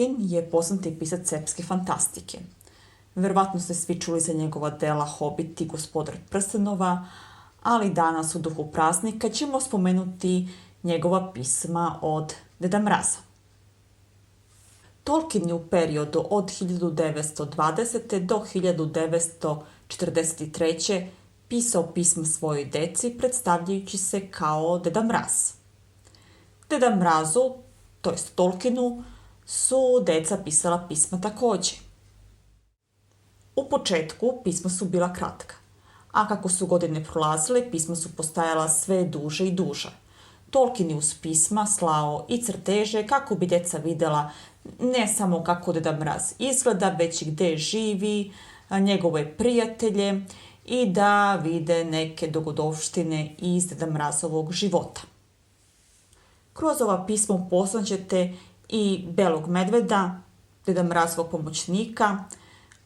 Tolkien je poznati pisac srpske fantastike. Verovatno ste svi čuli za njegova dela Hobbit i Gospodar prstenova, ali danas u duhu praznika ćemo spomenuti njegova pisma od Deda Mraza. Tolkien je u periodu od 1920. do 1943. pisao pisma svojoj deci predstavljajući se kao Deda Mraz. Deda Mrazu, to jest Tolkienu, su deca pisala pisma takođe. U početku pisma su bila kratka, a kako su godine prolazile, pisma su postajala sve duže i duža. Tolkien je uz pisma slao i crteže kako bi deca videla ne samo kako Deda Mraz izgleda, već i gde živi, njegove prijatelje i da vide neke dogodovštine iz Deda Mrazovog života. Kroz ova pisma upoznaćete i Belog medveda, Deda Mrazovog pomoćnika,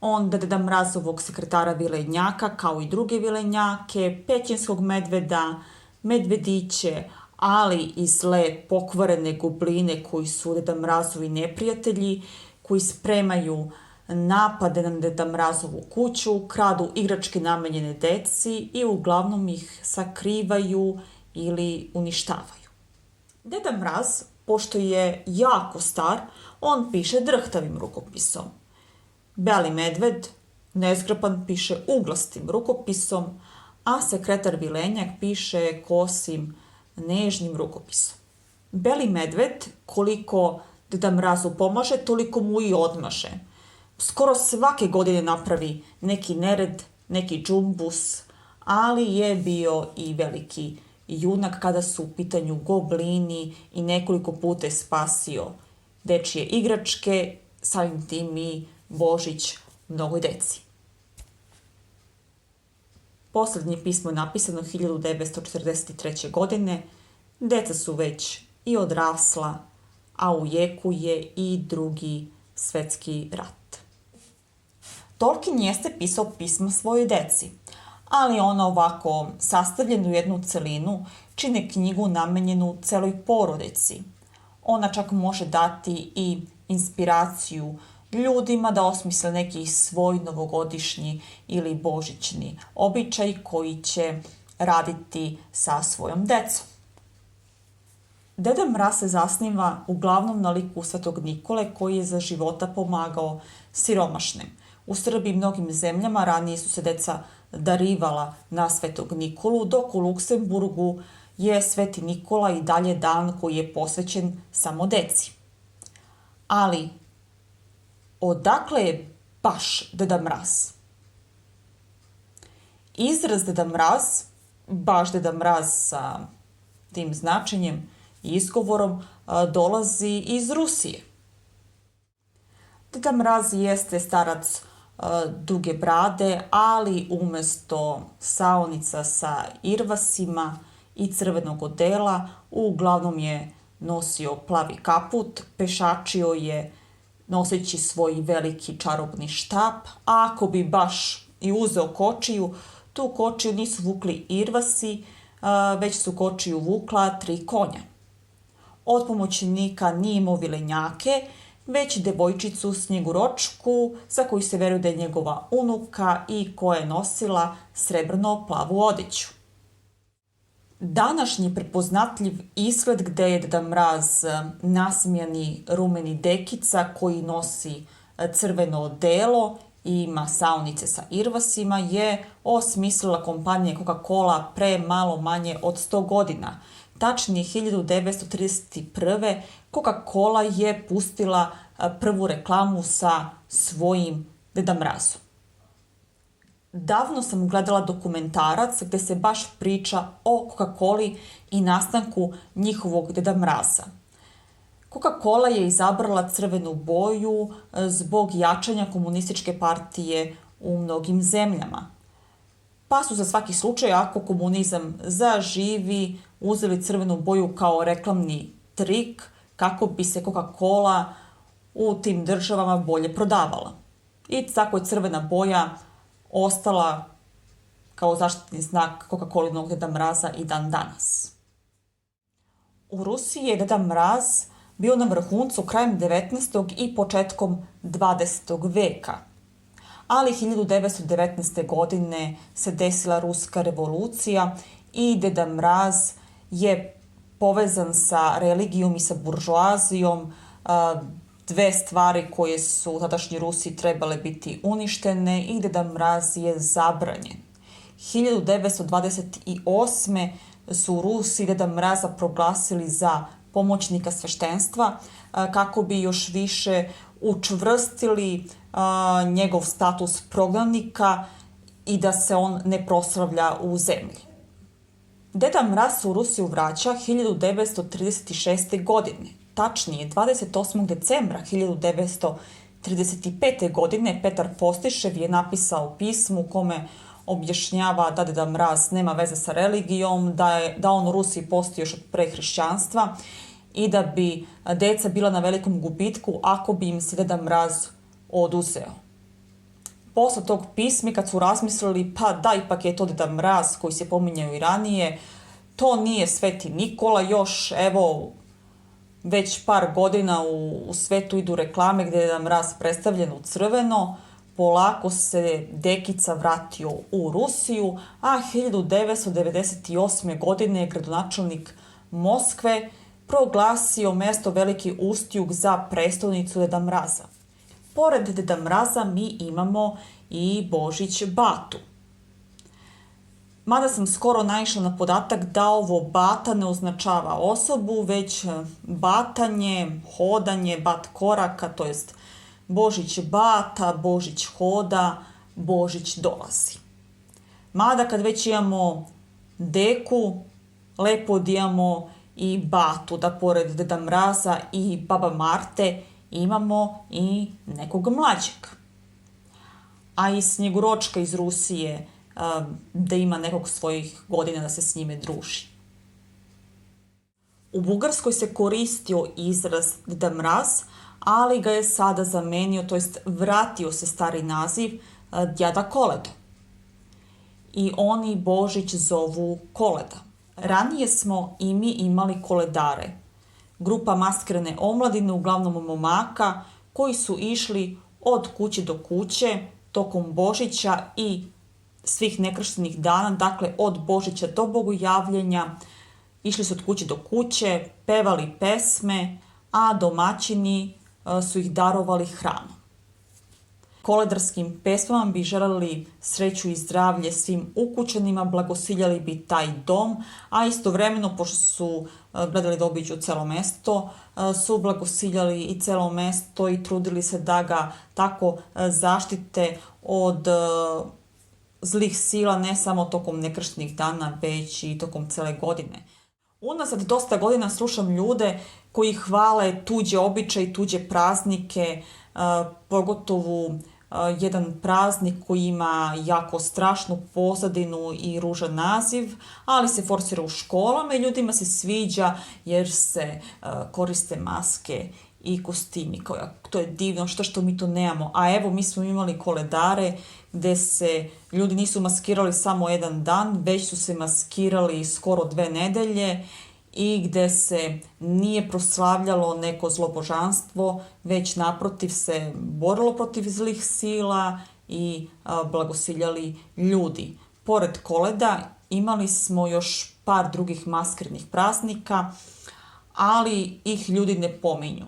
onda Deda Mrazovog sekretara vilenjaka, kao i druge vilenjake, pećinskog medveda, medvediće, ali i zle pokvarene gobline koji su Deda Mrazovi neprijatelji, koji spremaju napade na Deda Mrazovu kuću, kradu igračke namenjene deci i uglavnom ih sakrivaju ili uništavaju. Deda Mraz, pošto je jako star, on piše drhtavim rukopisom. Beli medved, nezgrapan, piše uglastim rukopisom, a sekretar vilenjak piše kosim, nežnim rukopisom. Beli medved, koliko Deda Mrazu pomaže, toliko mu i odmaže. Skoro svake godine napravi neki nered, neki džumbus, ali je bio i veliki junak kada su u pitanju goblini i nekoliko puta je spasio dečije igračke, samim tim i Božić mnogoj deci. Poslednje pismo je napisano 1943. godine, deca su već i odrasla, a u jeku je i Drugi svetski rat. Tolkien jeste pisao pisma svojoj deci, ali ona ovako sastavljenu u jednu celinu čine knjigu namenjenu celoj porodici. Ona čak može dati i inspiraciju ljudima da osmisle neki svoj novogodišnji ili božićni običaj koji će raditi sa svojom decom. Deda Mraz se zasniva uglavnom na liku Svetog Nikole koji je za života pomagao siromašnim. U Srbiji i mnogim zemljama ranije su se deca darivala na Svetog Nikolu, dok u Luksemburgu je Sveti Nikola i dalje dan koji je posvećen samo deci. Ali, odakle je baš Deda Mraz? Izraz Deda Mraz, baš Deda Mraz sa tim značenjem i izgovorom, dolazi iz Rusije. Deda Mraz jeste starac duge brade, ali umesto saonica sa irvasima i crvenog odela, uglavnom je nosio plavi kaput, pešačio je noseći svoj veliki čarobni štap, a ako bi baš i uzeo kočiju, tu kočiju nisu vukli irvasi, već su kočiju vukla 3 konja. Od pomoćnika nije imao vilenjake, već devojčicu Snjeguročku, za koju se veruje da je njegova unuka i koja je nosila srebrno-plavu odeću. Današnji prepoznatljiv izgled gde je Deda Mraz nasmijani rumeni dekica koji nosi crveno odelo i ima saonice sa irvasima je osmislila kompanija Coca-Cola pre malo manje od 100 godina. Tačnije 1931. Coca-Cola je pustila prvu reklamu sa svojim Deda Mrazom. Davno sam gledala dokumentarac gde se baš priča o Coca-Coli i nastanku njihovog Deda Mraza. Coca-Cola je izabrala crvenu boju zbog jačanja komunističke partije u mnogim zemljama. Pa su za svaki slučaj, ako komunizam zaživi, uzeli crvenu boju kao reklamni trik kako bi se Coca-Cola u tim državama bolje prodavala. I tako je crvena boja ostala kao zaštitni znak Coca-Colinog Deda Mraza i dan danas. U Rusiji je Deda Mraz bio na vrhuncu krajem 19. i početkom 20. veka. Ali 1919. godine se desila Ruska revolucija i Deda Mraz je povezan sa religijom i sa buržoazijom, dve stvari koje su tadašnji Rusi trebale biti uništene i Deda Mraz je zabranjen. 1928. su Rusi Deda Mraza proglasili za pomoćnika sveštenstva kako bi još više učvrstili njegov status prognanika i da se on ne proslavlja u zemlji. Deda Mraz se u Rusiju vraća 1936. godine. Tačnije, 28. decembra 1935. godine Petar Postišev je napisao pismo u kome objašnjava da Deda Mraz nema veze sa religijom, da on u Rusiji postoji još od pre hrišćanstva i da bi deca bila na velikom gubitku ako bi im se Deda Mraz oduzeo. Posle tog pisma, kad su razmislili, pa da, ipak je to Deda Mraz koji se pominjao i ranije, to nije Sveti Nikola, još evo već par godina u svetu idu reklame gdje je Deda Mraz predstavljen u crveno, polako se Dekica vratio u Rusiju, a 1998. godine je gradonačelnik Moskve proglasio mesto Veliki Ustjug za prestolnicu Deda Mraza. Pored Deda Mraza mi imamo i Božić Batu. Mada sam skoro naišla na podatak da ovo bata ne označava osobu, već batanje, hodanje, bat koraka, to jest Božić bata, Božić hoda, Božić dolazi. Mada kad već imamo deku, lepo da imamo i batu, da pored Deda Mraza i Baba Marte imamo i nekog mlađeg. A i Snjeguročka iz Rusije, da ima nekog svojih godina da se s njime druži. U Bugarskoj se koristio izraz Deda Mraz, ali ga je sada zamenio, to jest vratio se stari naziv Djada Koledo. I oni Božić zovu Koleda. Ranije smo i mi imali koledare, grupa maskirane omladine, uglavnom momaka, koji su išli od kuće do kuće tokom Božića i svih nekrštenih dana, dakle od Božića do Bogojavljenja, išli su od kuće do kuće, pevali pesme, a domaćini su ih darovali hranom. Koledarskim pesmama bi želeli sreću i zdravlje svim ukućanima, blagosiljali bi taj dom, a istovremeno, pošto su gledali da obiđu celo mesto, su blagosiljali i celo mesto i trudili se da ga tako zaštite od zlih sila, ne samo tokom nekrštenih dana, već i tokom cele godine. Unazad dosta godina slušam ljude koji hvale tuđe običaje, tuđe praznike, pogotovo jedan praznik koji ima jako strašnu pozadinu i ružan naziv, ali se forsira u školama i ljudima se sviđa jer se koriste maske i kostimi. To je divno, što mi to nemamo. A evo, mi smo imali koledare gde se ljudi nisu maskirali samo jedan dan, već su se maskirali skoro 2 nedelje i gde se nije proslavljalo neko zlobožanstvo, već naprotiv se borilo protiv zlih sila i blagosiljali ljudi. Pored koleda imali smo još par drugih maskirnih praznika, ali ih ljudi ne pominju.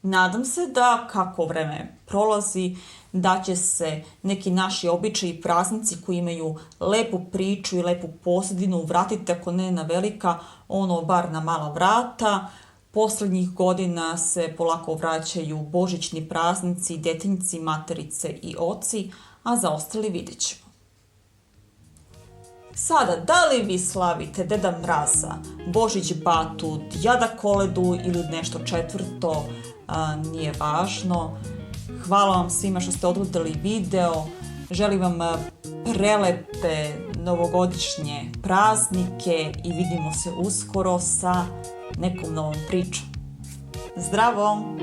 Nadam se da, kako vreme prolazi, da će se neki naši običaji i praznici koji imaju lepu priču i lepu pozadinu vratiti, ako ne na velika, ono bar na mala vrata. Poslednjih godina se polako vraćaju božićni praznici, detinjci, materice i oci, a za ostali vidjet ćemo. Sada, da li vi slavite Deda Mraza, Božić Batu, Djada Koledu ili nešto četvrto, nije važno. Hvala vam svima što ste odgledali video. Želim vam prelepe novogodišnje praznike i vidimo se uskoro sa nekom novom pričom. Zdravo!